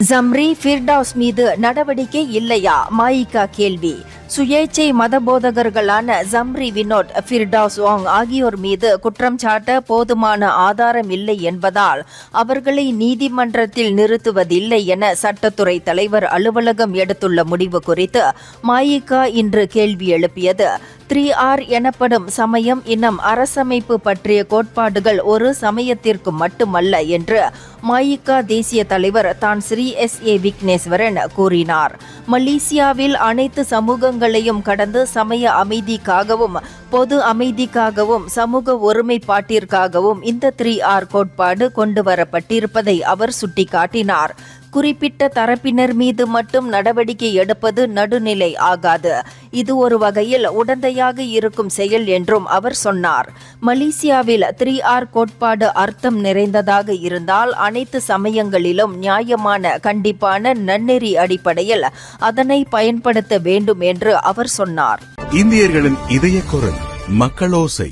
Zambry ஃபிர்டவுஸ் மீது நடவடிக்கை இல்லையா? மாயிகா கேள்வி. சுயேச்சை மதபோதகர்களான ஜம்ரி வினோட், ஃபிர்டவுஸ் வாங் ஆகியோர் மீது குற்றம் சாட்ட போதுமான ஆதாரம் இல்லை என்பதால் அவர்களை நீதிமன்றத்தில் நிறுத்துவதில்லை என சட்டத்துறை தலைவர் அலுவலகம் எடுத்துள்ள முடிவு குறித்து மாயிகா இன்று கேள்வி எழுப்பியது. 3R எனப்படும் சமயம் இனம் அரசமைப்பு பற்றிய கோட்பாடுகள் ஒரு சமயத்திற்கு மட்டுமல்ல என்று மாயிகா தேசிய தலைவர் தான் ஸ்ரீ SA விக்னேஸ்வரன் கூறினார். மலேசியாவில் அனைத்து சமூகங்களையும் கடந்து சமய அமைதிக்காகவும் பொது அமைதிக்காகவும் சமூக ஒருமைப்பாட்டிற்காகவும் இந்த 3R கோட்பாடு கொண்டு வரப்பட்டிருப்பதை அவர் சுட்டிக்காட்டினார். குறிப்பிட்ட தரப்பினர் மீது மட்டும் நடவடிக்கை எடுப்பது நடுநிலை ஆகாது. இது ஒரு வகையில் உடந்தையாக இருக்கும் செயல் என்றும் அவர் சொன்னார். மலேசியாவில் 3R கோட்பாடு அர்த்தம் நிறைந்ததாக இருந்தால் அனைத்து சமயங்களிலும் நியாயமான கண்டிப்பான நன்னெறி அடிப்படையில் அதனை பயன்படுத்த வேண்டும் என்று அவர் சொன்னார். இந்தியர்களின் இதய குரல் மக்களோசை.